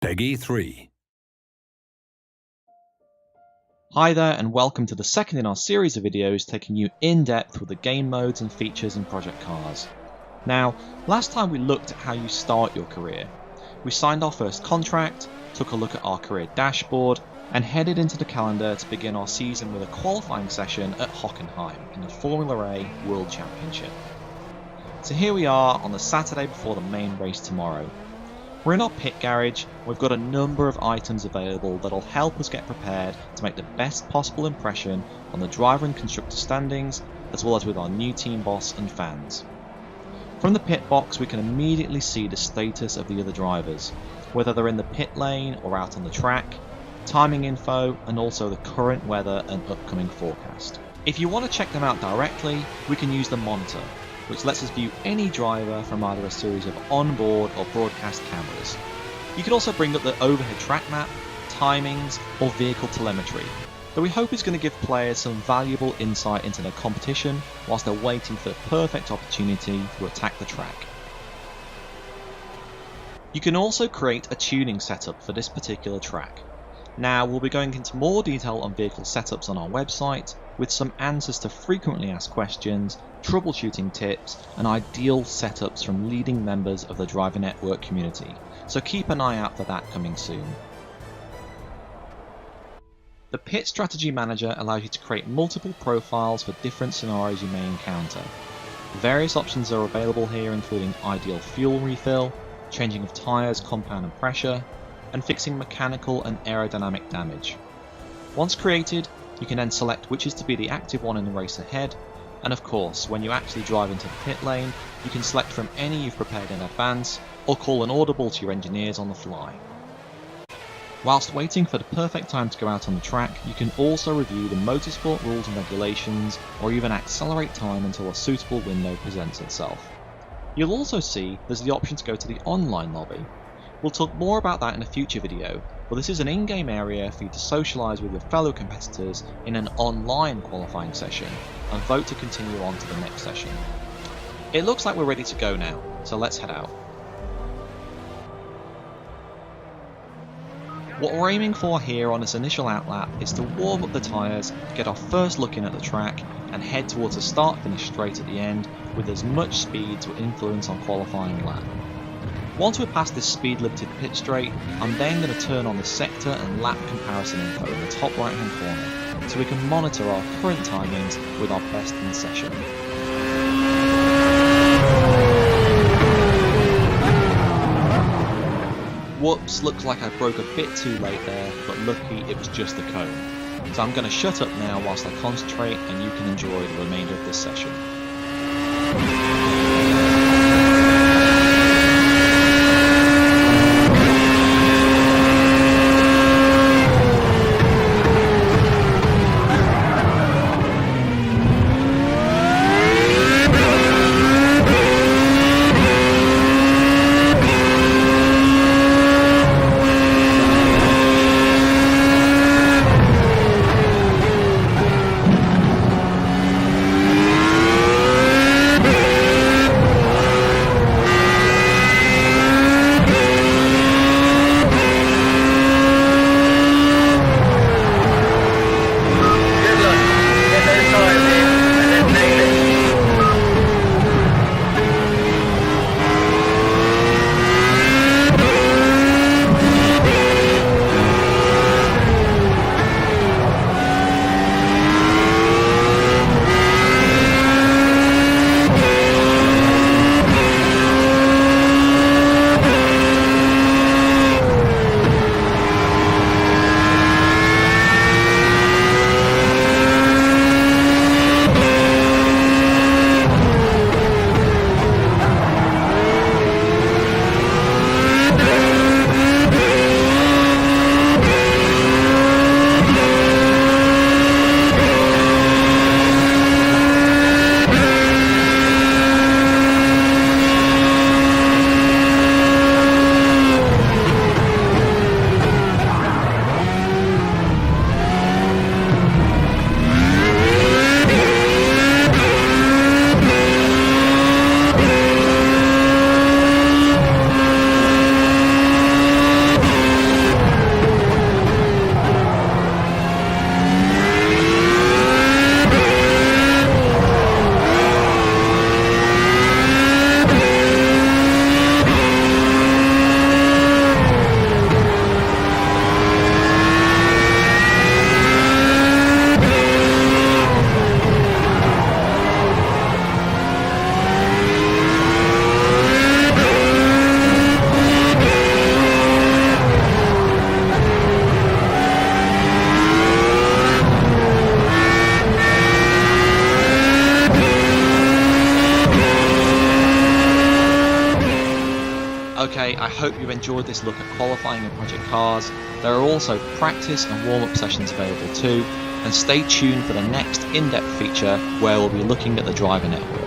Peggy 3. Hi there and welcome to the second in our series of videos taking you in depth with the game modes and features in Project Cars. Now, last time we looked at how you start your career. We signed our first contract, took a look at our career dashboard, and headed into the calendar to begin our season with a qualifying session at Hockenheim in the Formula A World Championship. So here we are on the Saturday before the main race tomorrow. We're in our pit garage, we've got a number of items available that'll help us get prepared to make the best possible impression on the driver and constructor standings, as well as with our new team boss and fans. From the pit box we can immediately see the status of the other drivers, whether they're in the pit lane or out on the track, timing info, and also the current weather and upcoming forecast. If you want to check them out directly, we can use the monitor, which lets us view any driver from either a series of onboard or broadcast cameras. You can also bring up the overhead track map, timings, or vehicle telemetry, that we hope is going to give players some valuable insight into their competition whilst they're waiting for the perfect opportunity to attack the track. You can also create a tuning setup for this particular track. Now, we'll be going into more detail on vehicle setups on our website, with some answers to frequently asked questions, troubleshooting tips, and ideal setups from leading members of the driver network community, so keep an eye out for that coming soon. The Pit Strategy Manager allows you to create multiple profiles for different scenarios you may encounter. Various options are available here, including ideal fuel refill, changing of tyres, compound and pressure, and fixing mechanical and aerodynamic damage. Once created, you can then select which is to be the active one in the race ahead, and of course, when you actually drive into the pit lane, you can select from any you've prepared in advance, or call an audible to your engineers on the fly. Whilst waiting for the perfect time to go out on the track, you can also review the motorsport rules and regulations, or even accelerate time until a suitable window presents itself. You'll also see there's the option to go to the online lobby. We'll talk more about that in a future video, but this is an in-game area for you to socialise with your fellow competitors in an online qualifying session, and vote to continue on to the next session. It looks like we're ready to go now, so let's head out. What we're aiming for here on this initial outlap is to warm up the tyres, get our first look in at the track, and head towards a start-finish straight at the end with as much speed to influence our qualifying lap. Once we're past this speed-limited pit straight, I'm then going to turn on the sector and lap comparison info in the top right-hand corner, so we can monitor our current timings with our best in session. Whoops, looks like I broke a bit too late there, but lucky it was just a cone. So I'm going to shut up now whilst I concentrate, and you can enjoy the remainder of this session. hope you've enjoyed this look at qualifying in project cars. There are also practice and warm-up sessions available too, and stay tuned for the next in-depth feature where we'll be looking at the driver network.